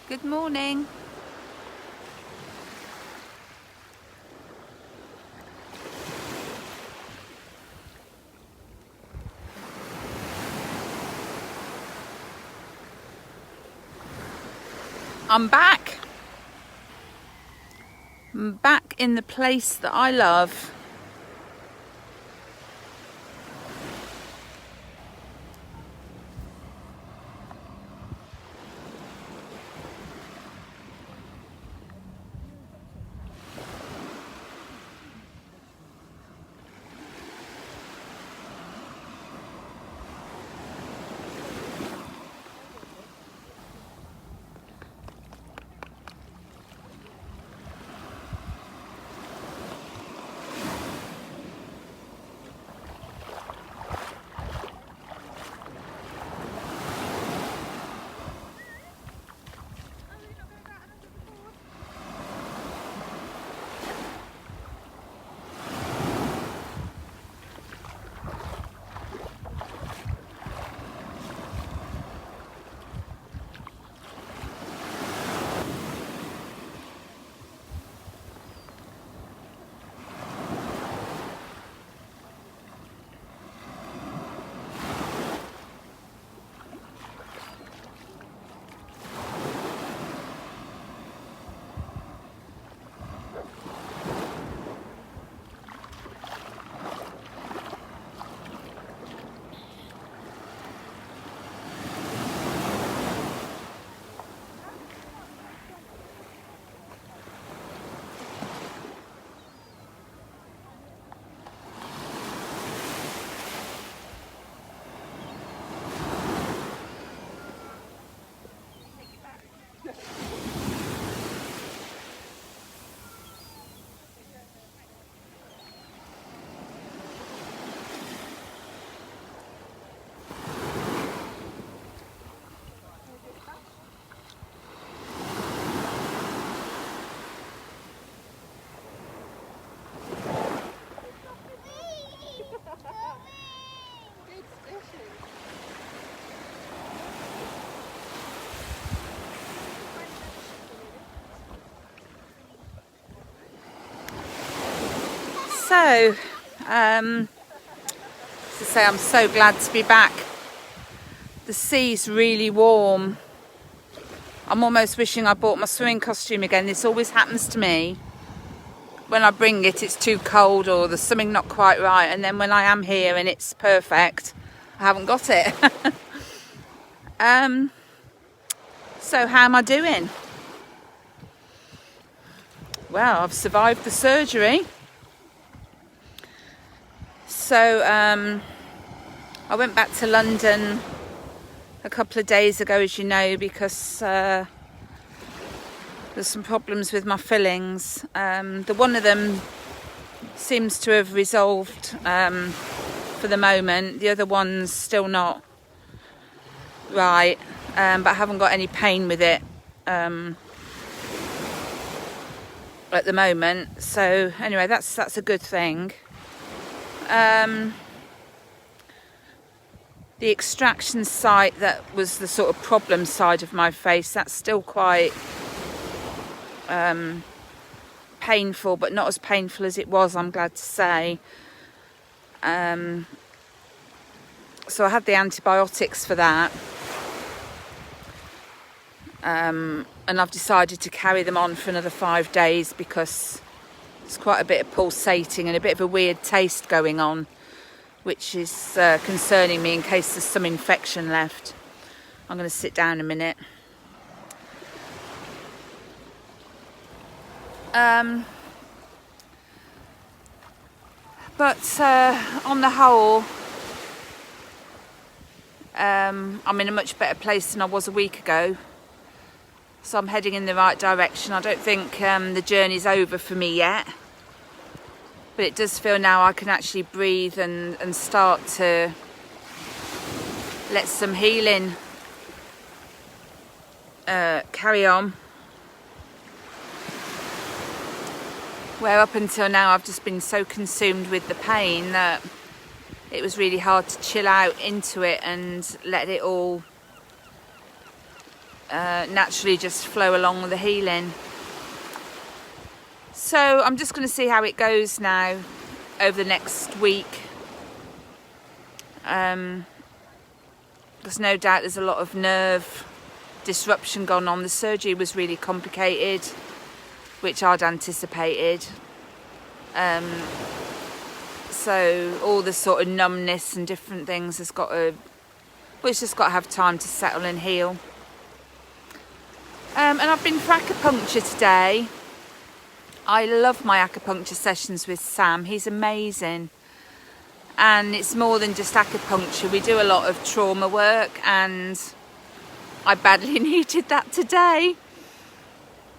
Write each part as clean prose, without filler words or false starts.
Good morning. I'm back. I'm back in the place that I love. So, to say I'm so glad to be back. The sea's really warm. I'm almost wishing I bought my swimming costume again. This always happens to me. When I bring it, it's too cold or there's something not quite right. And then when I am here and it's perfect, I haven't got it. So how am I doing? Well, I've survived the surgery. So I went back to London a couple of days ago, as you know, because there's some problems with my fillings. The one of them seems to have resolved for the moment. The other one's still not right, but I haven't got any pain with it at the moment. So anyway, that's a good thing. The extraction site that was the sort of problem side of my face, that's still quite painful, but not as painful as it was, I'm glad to say. So I had the antibiotics for that, and I've decided to carry them on for another 5 days because there's quite a bit of pulsating and a bit of a weird taste going on, which is concerning me in case there's some infection left. I'm going to sit down a minute. But on the whole, I'm in a much better place than I was a week ago. So I'm heading in the right direction. I don't think the journey's over for me yet. But it does feel now I can actually breathe and start to let some healing carry on. Where up until now I've just been so consumed with the pain that it was really hard to chill out into it and let it all naturally just flow along with the healing. So I'm just going to see how it goes now over the next week. There's no doubt there's a lot of nerve disruption gone on. The surgery was really complicated, which I'd anticipated. So all the sort of numbness and different things has got to, well, it's just got to have time to settle and heal. And I've been for acupuncture today. I love my acupuncture sessions with Sam. He's amazing. And it's more than just acupuncture. We do a lot of trauma work, and I badly needed that today.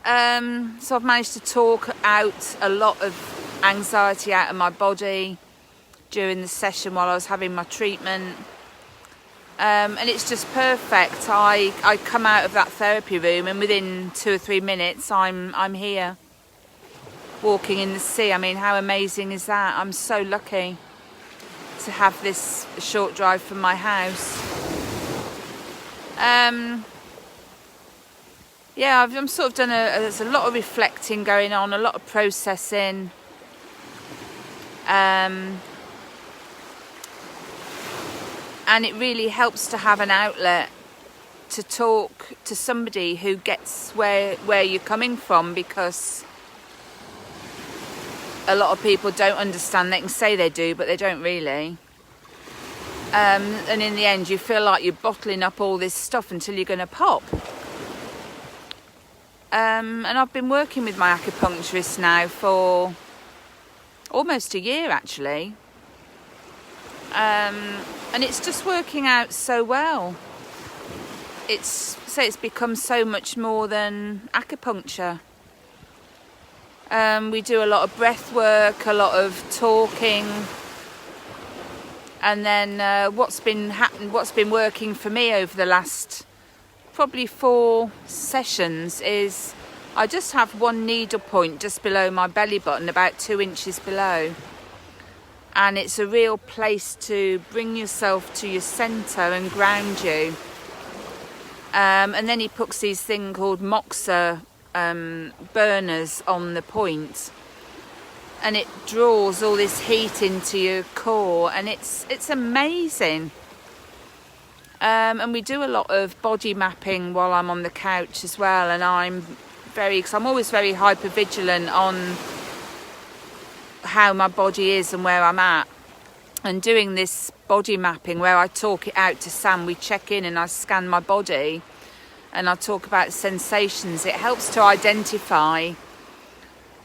So I've managed to talk out a lot of anxiety out of my body during the session while I was having my treatment. And it's just perfect. I come out of that therapy room and within 2 or 3 minutes I'm here, walking in the sea. I mean, how amazing is that? I'm so lucky to have this short drive from my house. Yeah, I'm sort of there's a lot of reflecting going on, a lot of processing. And it really helps to have an outlet to talk to somebody who gets where you're coming from, because a lot of people don't understand. They can say they do, but they don't really. And in the end, you feel like you're bottling up all this stuff until you're going to pop. And I've been working with my acupuncturist now for almost a year, actually. And it's just working out so well. It's become so much more than acupuncture. We do a lot of breath work, a lot of talking, and then what's been working for me over the last probably 4 sessions is I just have one needle point just below my belly button, about 2 inches below, and it's a real place to bring yourself to your centre and ground you. And then he puts these things called moxa burners on the point, and it draws all this heat into your core, and it's amazing. And we do a lot of body mapping while I'm on the couch as well, and because I'm always very hyper vigilant on how my body is and where I'm at. And doing this body mapping where I talk it out to Sam, we check in and I scan my body and I talk about sensations. It helps to identify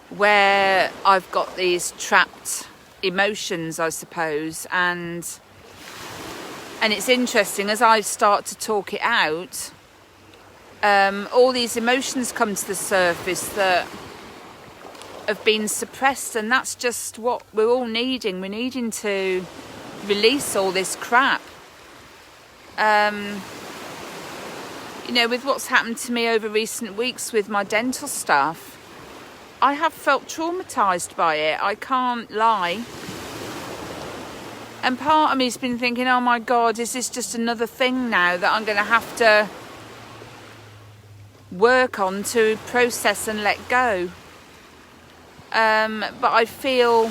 where I've got these trapped emotions, I suppose. And it's interesting, as I start to talk it out, all these emotions come to the surface that have been suppressed, and that's just what we're all needing. We're needing to release all this crap. With what's happened to me over recent weeks with my dental stuff, I have felt traumatised by it. I can't lie. And part of me's been thinking, oh my God, is this just another thing now that I'm going to have to work on to process and let go? But I feel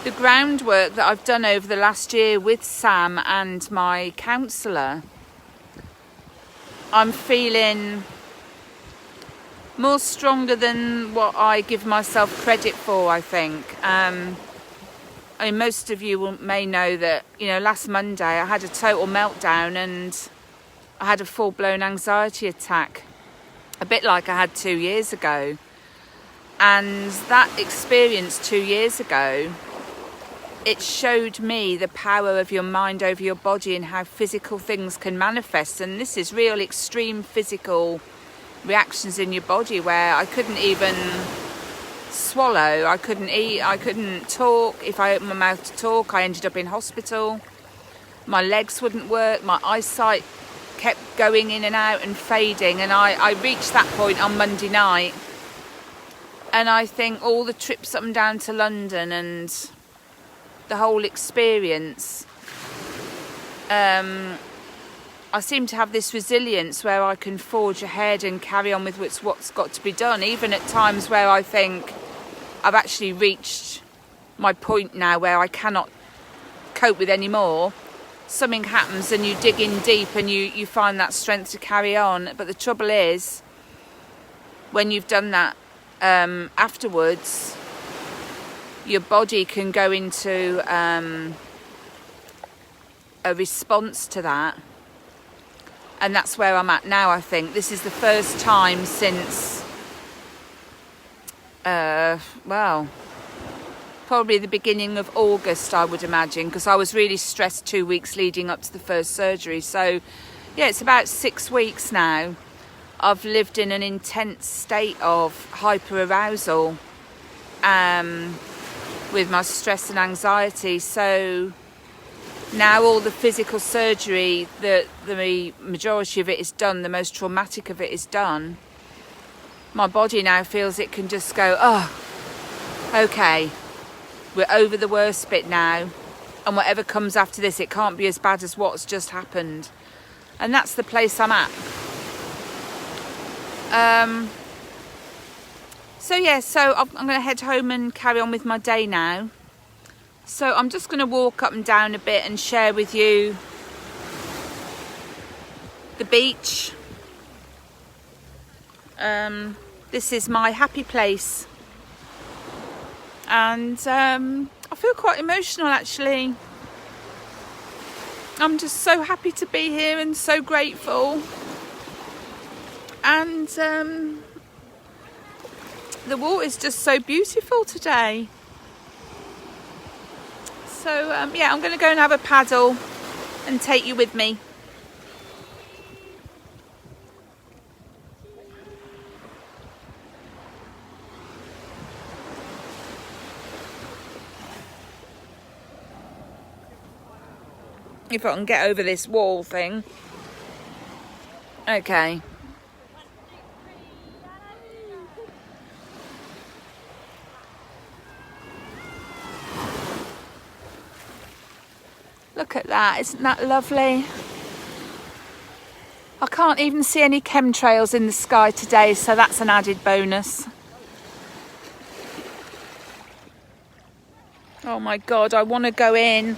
the groundwork that I've done over the last year with Sam and my counsellor, I'm feeling more stronger than what I give myself credit for, I think. Most of you may know that, last Monday I had a total meltdown and I had a full-blown anxiety attack, a bit like I had 2 years ago. And that experience 2 years ago, it showed me the power of your mind over your body and how physical things can manifest. And this is real extreme physical reactions in your body where I couldn't even swallow, I couldn't eat, I couldn't talk. If I opened my mouth to talk, I ended up in hospital. My legs wouldn't work, my eyesight kept going in and out and fading, and I reached that point on Monday night. And I think all the trips up and down to London and the whole experience, I I seem to have this resilience where I can forge ahead and carry on with what's got to be done, even at times where I think I've actually reached my point now where I cannot cope with any more. Something happens and you dig in deep and you find that strength to carry on. But the trouble is, when you've done that afterwards, your body can go into a response to that. And that's where I'm at now, I think. This is the first time since, well, probably the beginning of August, I would imagine, because I was really stressed 2 weeks leading up to the first surgery. So, yeah, it's about 6 weeks now. I've lived in an intense state of hyperarousal with my stress and anxiety. So now all the physical surgery, the majority of it is done, the most traumatic of it is done. My body now feels it can just go, oh, okay, we're over the worst bit now, and whatever comes after this, it can't be as bad as what's just happened. And that's the place I'm at. So I'm going to head home and carry on with my day now. So I'm just going to walk up and down a bit and share with you the beach. This is my happy place. And I feel quite emotional, actually. I'm just so happy to be here and so grateful. And the water is just so beautiful today. So yeah, I'm going to go and have a paddle and take you with me. If I can get over this wall thing. Okay. Look at that, isn't that lovely? I can't even see any chemtrails in the sky today, so that's an added bonus. Oh my God, I want to go in.